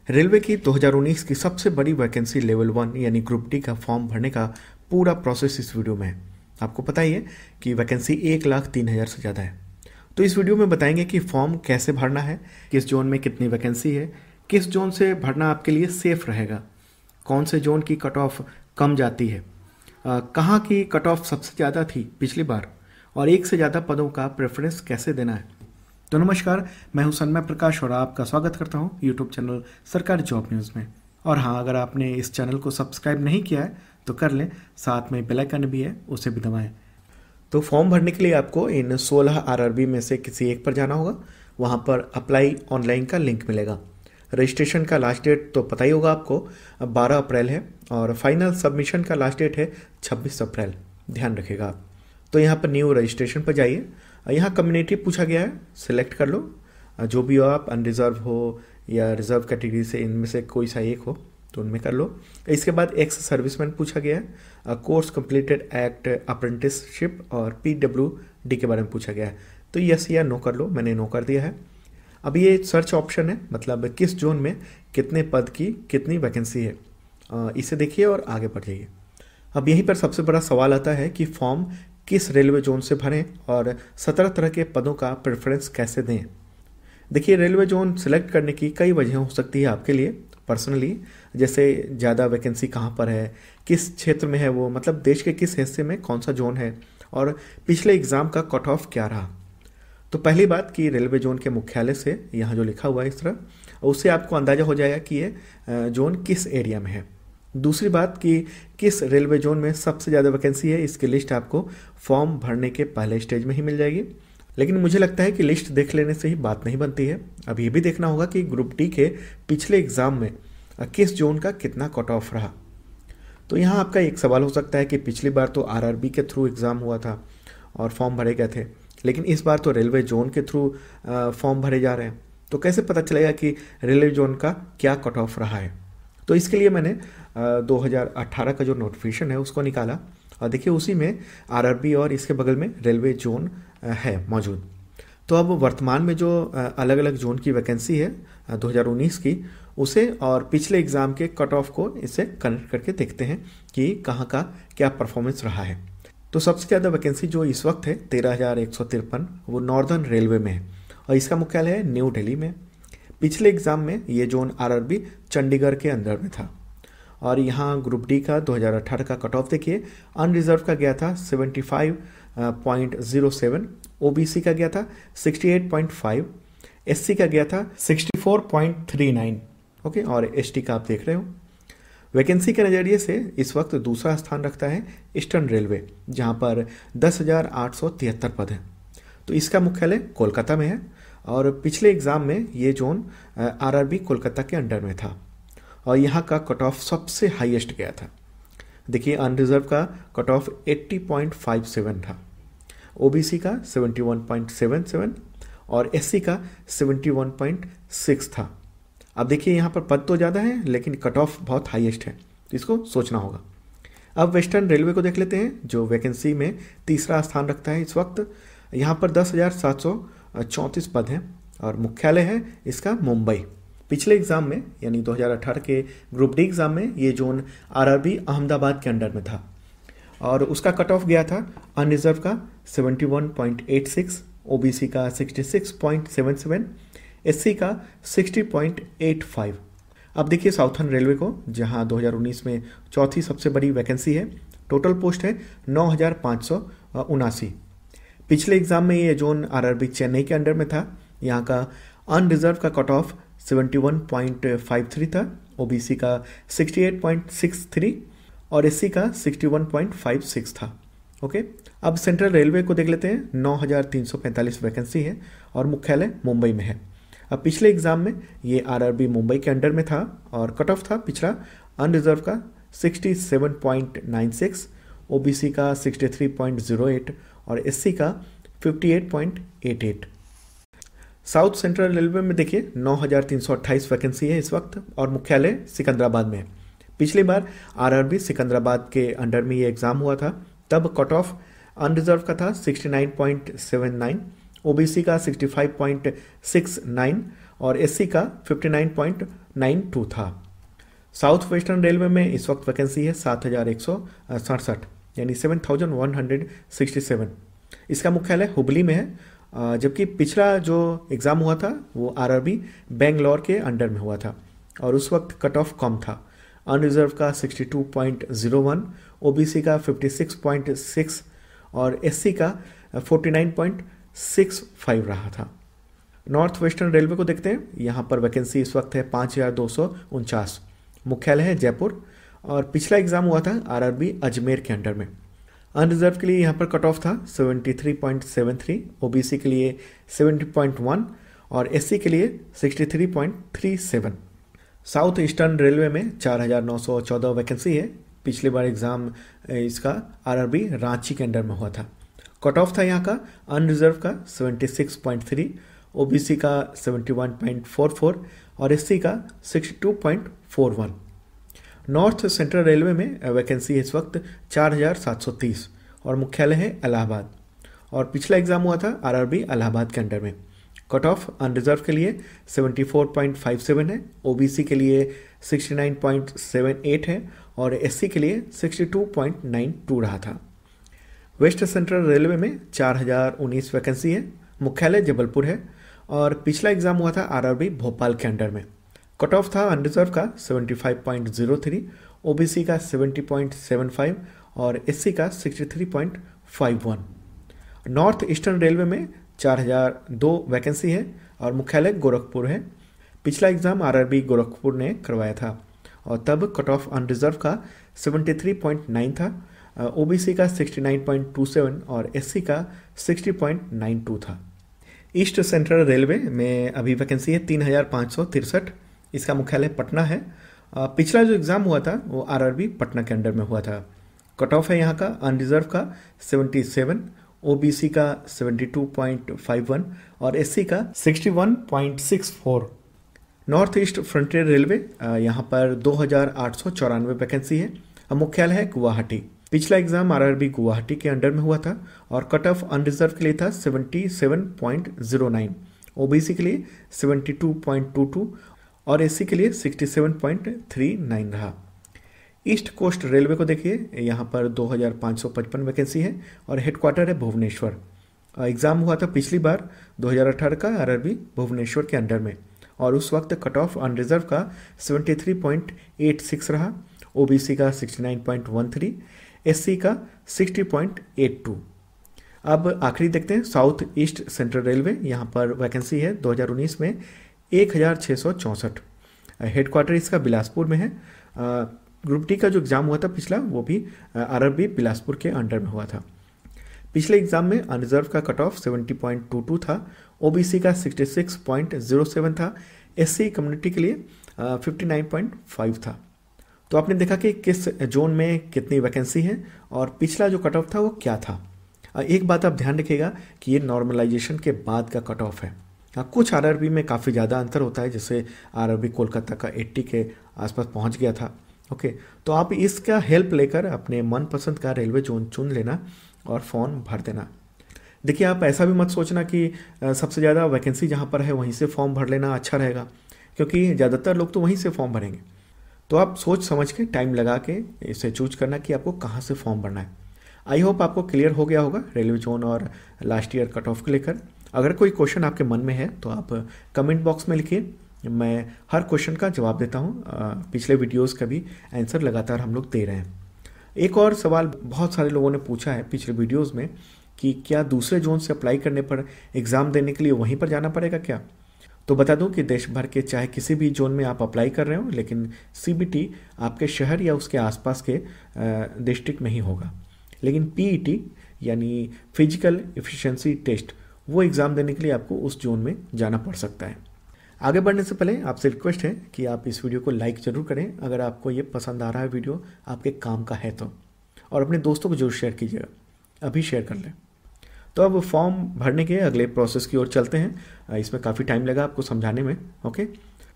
Railway की 2019 की सबसे बड़ी वैकेंसी लेवल 1 यानी ग्रुप डी का फॉर्म भरने का पूरा प्रोसेस इस वीडियो में है। आपको पता ही है कि वैकेंसी 1,03,000 से ज़्यादा है। तो इस वीडियो में बताएंगे कि फॉर्म कैसे भरना है, किस जोन में कितनी वैकेंसी है, किस जोन से भरना आपके लिए सेफ रहेगा, कौन से जोन की कट ऑफ कम जाती है, कहाँ की कट ऑफ सबसे ज़्यादा थी पिछली बार, और एक से ज़्यादा पदों का प्रेफरेंस कैसे देना है। तो नमस्कार, मैं हूं सन्मय प्रकाश और आपका स्वागत करता हूं यूट्यूब चैनल सरकारी जॉब न्यूज़ में। और हाँ, अगर आपने इस चैनल को सब्सक्राइब नहीं किया है तो कर लें, साथ में बेल आइकन भी है, उसे भी दबाएं। तो फॉर्म भरने के लिए आपको इन 16 आरआरबी में से किसी एक पर जाना होगा। वहाँ पर अप्लाई ऑनलाइन का लिंक मिलेगा। रजिस्ट्रेशन का लास्ट डेट तो पता ही होगा आपको, 12 अप्रैल है और फाइनल सबमिशन का लास्ट डेट है 26 अप्रैल। ध्यान रखिएगा आप। तो यहाँ पर न्यू रजिस्ट्रेशन पर जाइए। यहाँ कम्युनिटी पूछा गया है, सिलेक्ट कर लो जो भी हो आप, अनरिजर्व हो या रिजर्व कैटेगरी से, इनमें से कोई सा एक हो तो उनमें कर लो। इसके बाद एक्स सर्विसमैन पूछा गया है, कोर्स कंप्लीटेड एक्ट अप्रेंटिसशिप और PWD के बारे में पूछा गया है। तो यस या नो कर लो, मैंने नो कर दिया है। अब ये सर्च ऑप्शन है, मतलब किस जोन में कितने पद की कितनी वैकेंसी है, इसे देखिए और आगे बढ़ जाइए। अब यहीं पर सबसे बड़ा सवाल आता है कि फॉर्म किस रेलवे जोन से भरें और 17 तरह के पदों का प्रेफरेंस कैसे दें। देखिए, रेलवे जोन सिलेक्ट करने की कई वजह हो सकती है आपके लिए पर्सनली, जैसे ज़्यादा वैकेंसी कहाँ पर है, किस क्षेत्र में है वो, मतलब देश के किस हिस्से में कौन सा जोन है, और पिछले एग्ज़ाम का कट ऑफ क्या रहा। तो पहली बात कि रेलवे जोन के मुख्यालय से यहाँ जो लिखा हुआ है इस तरह, उससे आपको अंदाज़ा हो जाएगा कि ये जोन किस एरिया में है। दूसरी बात कि किस रेलवे जोन में सबसे ज़्यादा वैकेंसी है, इसकी लिस्ट आपको फॉर्म भरने के पहले स्टेज में ही मिल जाएगी। लेकिन मुझे लगता है कि लिस्ट देख लेने से ही बात नहीं बनती है। अब ये भी देखना होगा कि ग्रुप डी के पिछले एग्ज़ाम में किस जोन का कितना कट ऑफ रहा। तो यहाँ आपका एक सवाल हो सकता है कि पिछली बार तो आरआरबी के थ्रू एग्ज़ाम हुआ था और फॉर्म भरे गए थे, लेकिन इस बार तो रेलवे जोन के थ्रू फॉर्म भरे जा रहे हैं, तो कैसे पता चलेगा कि रेलवे जोन का क्या कट ऑफ रहा है। तो इसके लिए मैंने 2018 का जो नोटिफिकेशन है उसको निकाला और देखिए उसी में आरआरबी और इसके बगल में रेलवे जोन है मौजूद। तो अब वर्तमान में जो अलग अलग जोन की वैकेंसी है 2019 की, उसे और पिछले एग्ज़ाम के कट ऑफ को इससे कनेक्ट करके देखते हैं कि कहाँ का क्या परफॉर्मेंस रहा है। तो सबसे ज़्यादा वैकेंसी जो इस वक्त है 13,153, वो नॉर्दर्न रेलवे में है और इसका मुख्यालय है न्यू दिल्ली में। पिछले एग्ज़ाम में ये जोन आरआरबी चंडीगढ़ के अंदर में था। और यहाँ ग्रुप डी का 2018 का कट ऑफ देखिए, अनरिजर्व का गया था 75.07, ओबीसी का गया था 68.5, एससी का गया था 64.39, ओके, और एसटी का आप देख रहे हो। वैकेंसी के नज़रिए से इस वक्त दूसरा स्थान रखता है ईस्टर्न रेलवे, जहाँ पर 10,873 पद हैं। तो इसका मुख्यालय कोलकाता में है और पिछले एग्ज़ाम में ये जोन आरआरबी कोलकाता के अंडर में था और यहाँ का कट ऑफ सबसे हाईएस्ट गया था। देखिए, अनरिजर्व का कट ऑफ 80.57 था, ओबीसी का 71.77 और एससी का 71.6 था। अब देखिए, यहाँ पर पद तो ज़्यादा है लेकिन कट ऑफ बहुत हाईएस्ट है, तो इसको सोचना होगा। अब वेस्टर्न रेलवे को देख लेते हैं, जो वैकेंसी में तीसरा स्थान रखता है इस वक्त। यहाँ पर 10,734 पद हैं और मुख्यालय है इसका मुंबई। पिछले एग्ज़ाम में यानी 2018 के ग्रुप डी एग्ज़ाम में ये जोन आरआरबी अहमदाबाद के अंडर में था और उसका कट ऑफ गया था अनरिजर्व का 71.86, ओबीसी का 66.77, एससी का 60.85। अब देखिए साउथर्न रेलवे को, जहां 2019 में चौथी सबसे बड़ी वैकेंसी है। टोटल पोस्ट है 9,579। पिछले एग्ज़ाम में ये जोन आरआरबी चेन्नई के अंडर में था। यहाँ का अनरिजर्व का कट ऑफ 71.53 था, ओबीसी का 68.63 और एससी का 61.56 था, ओके। अब सेंट्रल रेलवे को देख लेते हैं, 9,345 वैकेंसी है और मुख्यालय मुंबई में है। अब पिछले एग्ज़ाम में ये आरआरबी मुंबई के अंडर में था और कट ऑफ था पिछला अनरिजर्व का 67.96, ओबीसी का 63.08 और एससी का 58.88। साउथ सेंट्रल रेलवे में देखिए 9,328 वैकेंसी है इस वक्त और मुख्यालय सिकंदराबाद में है। पिछली बार आरआरबी सिकंदराबाद के अंडर में ये एग्ज़ाम हुआ था, तब कट ऑफ अनरिजर्व का था 69.79, ओबीसी का 65.69 और एससी का 59.92 था। साउथ वेस्टर्न रेलवे में इस वक्त वैकेंसी है 7,167 यानी 7,167। इसका मुख्यालय हुबली में है, जबकि पिछला जो एग्ज़ाम हुआ था वो आरआरबी बेंगलोर के अंडर में हुआ था और उस वक्त कट ऑफ कम था। अनरिजर्व का 62.01, ओबीसी का 56.6 और एससी का 49.65 रहा था। नॉर्थ वेस्टर्न रेलवे को देखते हैं। यहाँ पर वैकेंसी इस वक्त है 5,249। मुख्यालय है जयपुर और पिछला एग्ज़ाम हुआ था आरआरबी अजमेर के अंडर में। अनरिजर्व के लिए यहाँ पर कट ऑफ था 73.73, ओबीसी के लिए 70.1 और एससी के लिए 63.37। साउथ ईस्टर्न रेलवे में 4,914 वैकेंसी है। पिछली बार एग्ज़ाम इसका आरआरबी रांची के अंडर में हुआ था। कट ऑफ था यहाँ का अनरिजर्व का 76.3, ओबीसी का 71.44 और एससी का 62.41। नॉर्थ सेंट्रल रेलवे में वैकेंसी इस वक्त 4,730 और मुख्यालय है इलाहाबाद और पिछला एग्ज़ाम हुआ था आरआरबी इलाहाबाद के अंडर में। कट ऑफ अनरिजर्व के लिए 74.57 है, ओबीसी के लिए 69.78 है और एससी के लिए 62.92 रहा था। वेस्ट सेंट्रल रेलवे में 4,019 वैकेंसी है। मुख्यालय जबलपुर है और पिछला एग्ज़ाम हुआ था आरआरबी भोपाल के अंडर में। कट ऑफ था अनरिजर्व का 75.03, ओबीसी का 70.75 और एससी का 63.51। नॉर्थ ईस्टर्न रेलवे में 4,002 वैकेंसी है और मुख्यालय गोरखपुर है। पिछला एग्ज़ाम आरआरबी गोरखपुर ने करवाया था और तब कट ऑफ अनरिजर्व का 73.9 था, ओबीसी का 69.27 और एससी का 60.92 था। ईस्ट सेंट्रल रेलवे में अभी वैकेंसी है 3,563। इसका मुख्यालय पटना है। पिछला जो एग्ज़ाम हुआ था वो आरआरबी पटना के अंडर में हुआ था। कट ऑफ है यहाँ का अनरिजर्व का 77, ओबीसी का 72.51 और एससी का 61.64। नॉर्थ ईस्ट फ्रंटियर रेलवे यहाँ पर 2,894 वैकेंसी है। मुख्यालय है गुवाहाटी। पिछला एग्ज़ाम आरआरबी गुवाहाटी के अंडर में हुआ था और कट ऑफ अनरिजर्व के लिए था 77.09, ओबीसी के लिए 72.22 और एससी के लिए 67.39 रहा। ईस्ट कोस्ट रेलवे को देखिए, यहाँ पर 2,555 वैकेंसी है और हेडक्वार्टर है भुवनेश्वर। एग्ज़ाम हुआ था पिछली बार 2018 का आरआरबी भुवनेश्वर के अंडर में और उस वक्त कट ऑफ अनरिजर्व का 73.86 रहा, ओबीसी का 69.13, एससी का 60.82। अब आखिरी देखते हैं साउथ ईस्ट सेंट्रल रेलवे। यहाँ पर वैकेंसी है 2019 में 1,664। हेडक्वार्टर इसका बिलासपुर में है। ग्रुप डी का जो एग्ज़ाम हुआ था पिछला वो भी आरआरबी बिलासपुर के अंडर में हुआ था। पिछले एग्ज़ाम में अनरिजर्व का कट ऑफ 70.22 था, ओबीसी का 66.07 था, एससी कम्युनिटी के लिए 59.5 था। तो आपने देखा कि किस जोन में कितनी वैकेंसी है और पिछला जो कट ऑफ था वो क्या था। एक बात आप ध्यान रखिएगा कि ये नॉर्मलाइजेशन के बाद का कट ऑफ है। कुछ आरआरबी में काफ़ी ज़्यादा अंतर होता है, जैसे आरआरबी कोलकाता का 80 के आसपास पहुंच गया था। ओके, तो आप इसका हेल्प लेकर अपने मनपसंद का रेलवे जोन चुन लेना और फॉर्म भर देना। देखिए, आप ऐसा भी मत सोचना कि सबसे ज़्यादा वैकेंसी जहाँ पर है वहीं से फॉर्म भर लेना अच्छा रहेगा, क्योंकि ज़्यादातर लोग तो वहीं से फॉर्म भरेंगे। तो आप सोच समझ के टाइम लगा के इसे चूज करना कि आपको कहाँ से फॉर्म भरना है। आई होप आपको क्लियर हो गया होगा रेलवे जोन और लास्ट ईयर कट ऑफ को लेकर। अगर कोई क्वेश्चन आपके मन में है तो आप कमेंट बॉक्स में लिखिए, मैं हर क्वेश्चन का जवाब देता हूँ। पिछले वीडियोस का भी आंसर लगातार हम लोग दे रहे हैं। एक और सवाल बहुत सारे लोगों ने पूछा है पिछले वीडियोस में कि क्या दूसरे जोन से अप्लाई करने पर एग्ज़ाम देने के लिए वहीं पर जाना पड़ेगा क्या? तो बता दूं कि देश भर के चाहे किसी भी जोन में आप अप्लाई कर रहे हो, लेकिन सीबीटी आपके शहर या उसके आसपास के डिस्ट्रिक्ट में ही होगा। लेकिन पीईटी यानी फिजिकल एफिशिएंसी टेस्ट, वो एग्ज़ाम देने के लिए आपको उस जोन में जाना पड़ सकता है। आगे बढ़ने से पहले आपसे रिक्वेस्ट है कि आप इस वीडियो को लाइक ज़रूर करें अगर आपको ये पसंद आ रहा है, वीडियो आपके काम का है तो, और अपने दोस्तों को जरूर शेयर कीजिएगा। अभी शेयर कर लें। तो अब फॉर्म भरने के अगले प्रोसेस की ओर चलते हैं। इसमें काफ़ी टाइम लगा आपको समझाने में। ओके,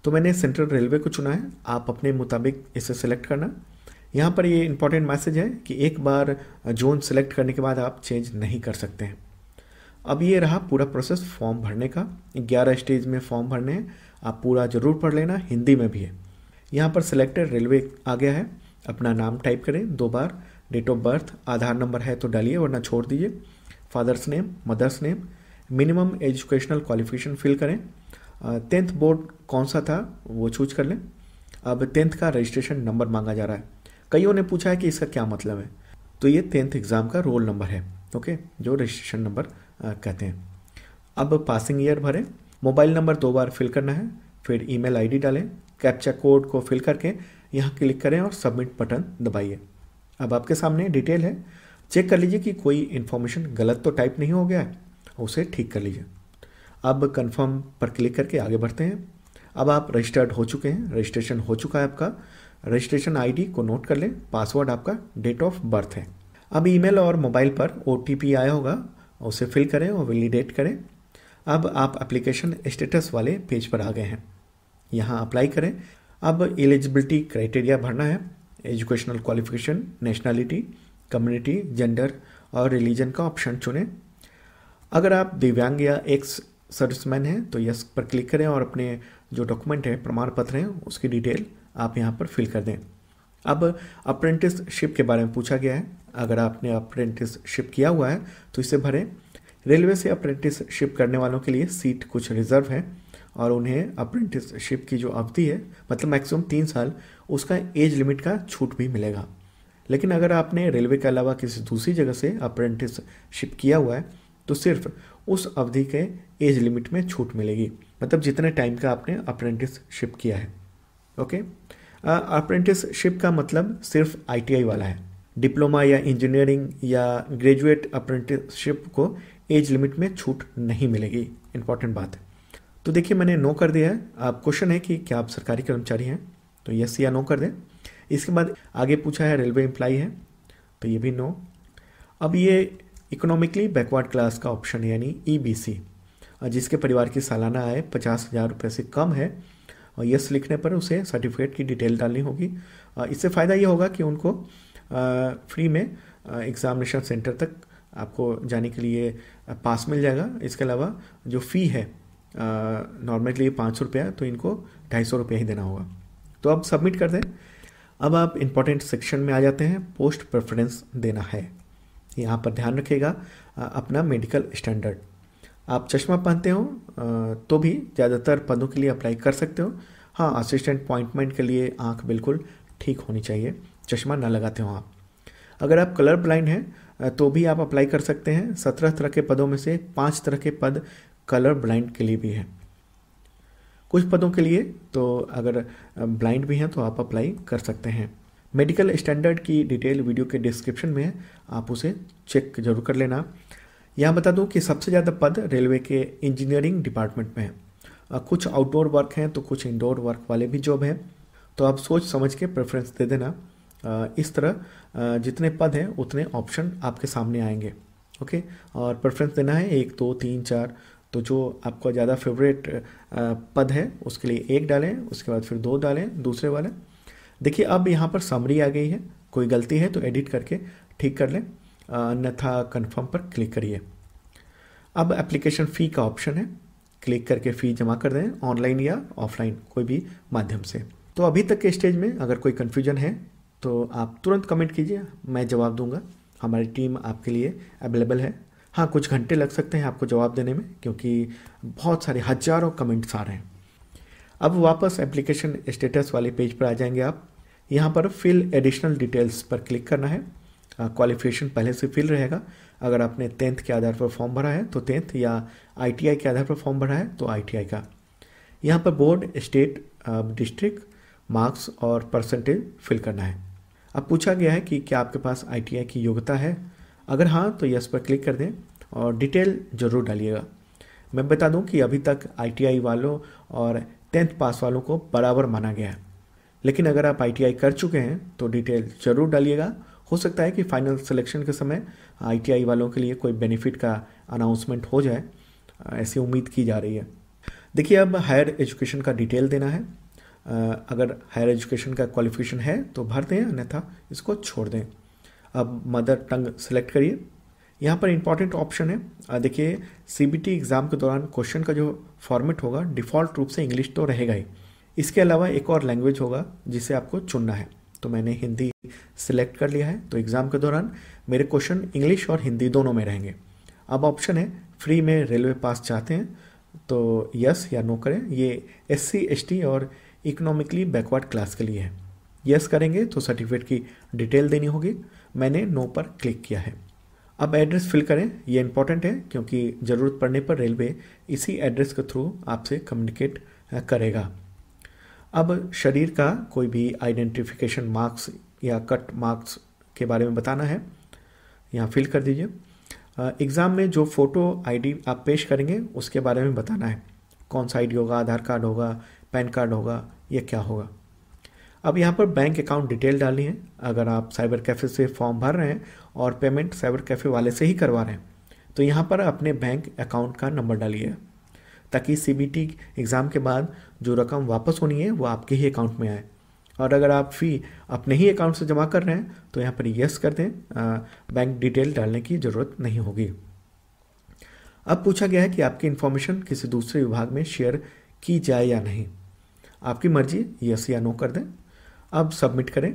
तो मैंने सेंट्रल रेलवे को चुना है, आप अपने मुताबिक इसे सेलेक्ट करना। यहाँ पर ये इंपॉर्टेंट मैसेज है कि एक बार जोन सेलेक्ट करने के बाद आप चेंज नहीं कर सकते हैं। अब ये रहा पूरा प्रोसेस फॉर्म भरने का। 11 स्टेज में फॉर्म भरने हैं। आप पूरा ज़रूर पढ़ लेना, हिंदी में भी है। यहाँ पर सिलेक्टेड रेलवे आ गया है। अपना नाम टाइप करें 2 बार, date of birth, Aadhaar number है तो डालिए वरना छोड़ दीजिए, father's name, mother's name, minimum educational qualification fill करें, 10th बोर्ड कौन सा था वो चूज कर लें। अब 10th का रजिस्ट्रेशन नंबर मांगा जा रहा है। कईयों ने पूछा है कि इसका क्या मतलब है, तो ये 10th एग्ज़ाम का रोल नंबर है, ओके, जो रजिस्ट्रेशन नंबर कहते हैं। अब पासिंग ईयर भरें, मोबाइल नंबर 2 बार फिल करना है, फिर ईमेल आईडी डालें, कैप्चा कोड को फिल करके यहाँ क्लिक करें और सबमिट बटन दबाइए। अब आपके सामने डिटेल है, चेक कर लीजिए कि कोई इन्फॉर्मेशन गलत तो टाइप नहीं हो गया है, उसे ठीक कर लीजिए। अब कंफर्म पर क्लिक करके आगे बढ़ते हैं। अब आप रजिस्टर्ड हो चुके हैं, रजिस्ट्रेशन हो चुका है आपका। रजिस्ट्रेशन आईडी को नोट कर लें, पासवर्ड आपका डेट ऑफ बर्थ है। अब ईमेल और मोबाइल पर OTP आया होगा, उसे फिल करें और वैलिडेट करें। अब आप एप्लीकेशन स्टेटस वाले पेज पर आ गए हैं, यहाँ अप्लाई करें। अब एलिजिबिलिटी क्राइटेरिया भरना है, educational qualification, nationality, community, gender और रिलीजन का ऑप्शन चुनें। अगर आप दिव्यांग या एक्स सर्विसमैन हैं तो यस पर क्लिक करें और अपने जो डॉक्यूमेंट है, प्रमाण पत्र हैं, उसकी डिटेल आप यहाँ पर फिल कर दें। अब अप्रेंटिसशिप के बारे में पूछा गया है। अगर आपने अप्रेंटिसशिप किया हुआ है तो इसे भरें। रेलवे से अप्रेंटिसशिप करने वालों के लिए सीट कुछ रिजर्व है और उन्हें अप्रेंटिसशिप की जो अवधि है, मतलब मैक्सिमम 3 साल, उसका एज लिमिट का छूट भी मिलेगा। लेकिन अगर आपने रेलवे के अलावा किसी दूसरी जगह से अप्रेंटिसशिप किया हुआ है तो सिर्फ उस अवधि के एज लिमिट में छूट मिलेगी, मतलब जितने टाइम का आपने अप्रेंटिसशिप किया है, ओके। अप्रेंटिसशिप का मतलब सिर्फ ITI वाला है। डिप्लोमा या इंजीनियरिंग या ग्रेजुएट अप्रेंटिसशिप को एज लिमिट में छूट नहीं मिलेगी, इंपॉर्टेंट बात है। तो देखिए मैंने नो कर दिया है। आप क्वेश्चन है कि क्या आप सरकारी कर्मचारी हैं, तो यस या नो कर दें। इसके बाद आगे पूछा है रेलवे एम्प्लॉई है, तो ये भी नो। अब ये इकोनॉमिकली बैकवर्ड क्लास का ऑप्शन है, यानी EBC, जिसके परिवार की सालाना आय 50,000 रुपये से कम है, और यस लिखने पर उसे सर्टिफिकेट की डिटेल डालनी होगी। इससे फ़ायदा ये होगा कि उनको फ्री में एग्ज़ामिनेशन सेंटर तक आपको जाने के लिए पास मिल जाएगा। इसके अलावा जो फ़ी है नॉर्मली 500 रुपया, तो इनको 250 रुपया ही देना होगा। तो अब सबमिट कर दें। अब आप इम्पोर्टेंट सेक्शन में आ जाते हैं, पोस्ट प्रेफरेंस देना है। यहाँ पर ध्यान रखिएगा अपना मेडिकल स्टैंडर्ड। आप चश्मा पहनते हो तो भी ज़्यादातर पदों के लिए अप्लाई कर सकते हो। हाँ, असिस्टेंट अपॉइंटमेंट के लिए आंख बिल्कुल ठीक होनी चाहिए, चश्मा ना लगाते हो आप। अगर आप कलर ब्लाइंड हैं तो भी आप अप्लाई कर सकते हैं। 17 तरह के पदों में से 5 तरह के पद कलर ब्लाइंड के लिए भी हैं। कुछ पदों के लिए तो अगर ब्लाइंड भी हैं तो आप अप्लाई कर सकते हैं। मेडिकल स्टैंडर्ड की डिटेल वीडियो के डिस्क्रिप्शन में है, आप उसे चेक जरूर कर लेना। यहाँ बता दूँ कि सबसे ज़्यादा पद रेलवे के इंजीनियरिंग डिपार्टमेंट में है। कुछ आउटडोर वर्क हैं तो कुछ इंडोर वर्क वाले भी जॉब हैं, तो आप सोच समझ के प्रेफरेंस दे देना। इस तरह जितने पद हैं उतने ऑप्शन आपके सामने आएंगे, ओके। और प्रेफरेंस देना है 1, 2, 3, 4, तो जो आपका ज़्यादा फेवरेट पद है उसके लिए 1 डालें, उसके बाद फिर 2 डालें दूसरे वाले। देखिए अब यहाँ पर समरी आ गई है, कोई गलती है तो एडिट करके ठीक कर लें, अन्यथा कन्फर्म पर क्लिक करिए। अब एप्लीकेशन फ़ी का ऑप्शन है, क्लिक करके फ़ी जमा कर दें, ऑनलाइन या ऑफलाइन कोई भी माध्यम से। तो अभी तक के स्टेज में अगर कोई कन्फ्यूजन है तो आप तुरंत कमेंट कीजिए, मैं जवाब दूंगा। हमारी टीम आपके लिए अवेलेबल है। हाँ, कुछ घंटे लग सकते हैं आपको जवाब देने में, क्योंकि बहुत सारे हज़ारों कमेंट्स आ रहे हैं। अब वापस एप्लीकेशन स्टेटस वाले पेज पर आ जाएंगे आप। यहाँ पर फिल एडिशनल डिटेल्स पर क्लिक करना है। क्वालिफिकेशन पहले से फिल रहेगा। अगर आपने 10th के आधार पर फॉर्म भरा है तो 10th, या ITI के आधार पर फॉर्म भरा है तो ITI का। यहाँ पर बोर्ड, स्टेट, डिस्ट्रिक्ट, मार्क्स और परसेंटेज फिल करना है। अब पूछा गया है कि क्या आपके पास ITI की योग्यता है। अगर हाँ तो यस पर क्लिक कर दें और डिटेल ज़रूर डालिएगा। मैं बता दूं कि अभी तक ITI वालों और 10th पास वालों को बराबर माना गया है, लेकिन अगर आप ITI कर चुके हैं तो डिटेल ज़रूर डालिएगा। हो सकता है कि फाइनल सिलेक्शन के समय ITI वालों के लिए कोई बेनिफिट का अनाउंसमेंट हो जाए, ऐसी उम्मीद की जा रही है। देखिए अब हायर एजुकेशन का डिटेल देना है। अगर हायर एजुकेशन का क्वालिफिकेशन है तो भर दें, अन्यथा इसको छोड़ दें। अब मदर टंग सेलेक्ट करिए। यहाँ पर इंपॉर्टेंट ऑप्शन है, देखिए सीबीटी एग्ज़ाम के दौरान क्वेश्चन का जो फॉर्मेट होगा डिफ़ॉल्ट रूप से इंग्लिश तो रहेगा ही, इसके अलावा एक और लैंग्वेज होगा जिसे आपको चुनना है। तो मैंने हिंदी सिलेक्ट कर लिया है, तो एग्ज़ाम के दौरान मेरे क्वेश्चन इंग्लिश और हिंदी दोनों में रहेंगे। अब ऑप्शन है फ्री में रेलवे पास चाहते हैं तो यस या नो करें। ये SC ST और इकोनॉमिकली बैकवर्ड क्लास के लिए है। यस करेंगे तो सर्टिफिकेट की डिटेल देनी होगी, मैंने नो पर क्लिक किया है। अब एड्रेस फिल करें, ये इंपॉर्टेंट है क्योंकि ज़रूरत पड़ने पर रेलवे इसी एड्रेस के थ्रू आपसे कम्युनिकेट करेगा। अब शरीर का कोई भी आइडेंटिफिकेशन मार्क्स या कट मार्क्स के बारे में बताना है, यहाँ फिल कर दीजिए। एग्ज़ाम में जो फ़ोटो ID आप पेश करेंगे उसके बारे में बताना है, कौन सा ID होगा, आधार कार्ड होगा, पैन कार्ड होगा, ये क्या होगा। अब यहाँ पर बैंक अकाउंट डिटेल डालनी है। अगर आप साइबर कैफ़े से फॉर्म भर रहे हैं और पेमेंट साइबर कैफ़े वाले से ही करवा रहे हैं तो यहाँ पर अपने बैंक अकाउंट का नंबर डालिए, ताकि CBT एग्ज़ाम के बाद जो रकम वापस होनी है वो आपके ही अकाउंट में आए। और अगर आप फ़ी अपने ही अकाउंट से जमा कर रहे हैं तो यहाँ पर यस कर दें, बैंक डिटेल डालने की ज़रूरत नहीं होगी। अब पूछा गया है कि आपकी इन्फॉर्मेशन किसी दूसरे विभाग में शेयर की जाए या नहीं, आपकी मर्जी, यस या नो कर दें। अब सबमिट करें।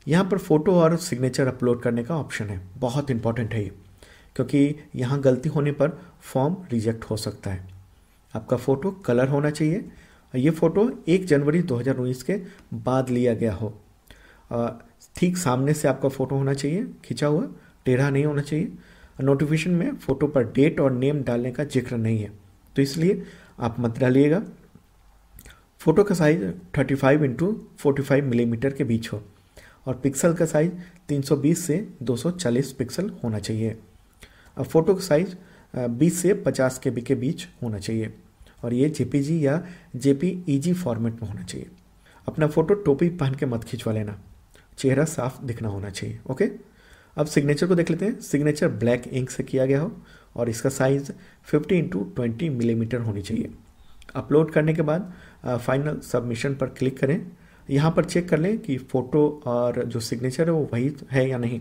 यहाँ पर फ़ोटो और सिग्नेचर अपलोड करने का ऑप्शन है, बहुत इंपॉर्टेंट है ये, क्योंकि यहाँ गलती होने पर फॉर्म रिजेक्ट हो सकता है। आपका फ़ोटो कलर होना चाहिए, ये फ़ोटो 1 जनवरी 2019 के बाद लिया गया हो। ठीक सामने से आपका फ़ोटो होना चाहिए, खिंचा हुआ, टेढ़ा नहीं होना चाहिए। नोटिफिकेशन में फ़ोटो पर डेट और नेम डालने का जिक्र नहीं है, तो इसलिए आप मत डालिएगा। फ़ोटो का साइज़ 35x45 मिलीमीटर के बीच हो और पिक्सल का साइज़ 320 से 240 पिक्सल होना चाहिए। अब फ़ोटो का साइज़ 20 से 50 KB के बीच होना चाहिए और ये JPG या JPEG फॉर्मेट में होना चाहिए। अपना फ़ोटो टोपी पहन के मत खिंचवा लेना, चेहरा साफ दिखना होना चाहिए। ओके, अब सिग्नेचर को देख लेते हैं। सिग्नेचर ब्लैक इंक से किया गया हो और इसका साइज़ 50x20 मिलीमीटर होनी चाहिए। अपलोड करने के बाद फाइनल सबमिशन पर क्लिक करें। यहाँ पर चेक कर लें कि फ़ोटो और जो सिग्नेचर है वो वही है या नहीं,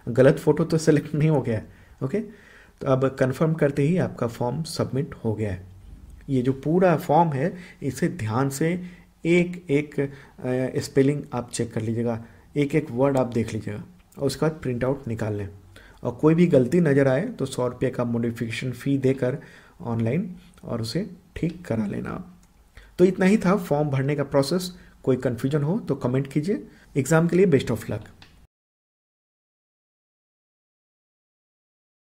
गलत फ़ोटो तो सेलेक्ट नहीं हो गया है। ओके, तो अब कंफर्म करते ही आपका फॉर्म सबमिट हो गया है। ये जो पूरा फॉर्म है इसे ध्यान से एक एक स्पेलिंग आप चेक कर लीजिएगा, एक एक वर्ड आप देख लीजिएगा और उसके बाद प्रिंट आउट निकाल लें। और कोई भी गलती नज़र आए तो 100 रुपये का मॉडिफिकेशन फ़ी देकर ऑनलाइन और उसे ठीक करा लेना आप। तो इतना ही था फॉर्म भरने का प्रोसेस। कोई कन्फ्यूजन हो तो कमेंट कीजिए। एग्ज़ाम के लिए बेस्ट ऑफ लक।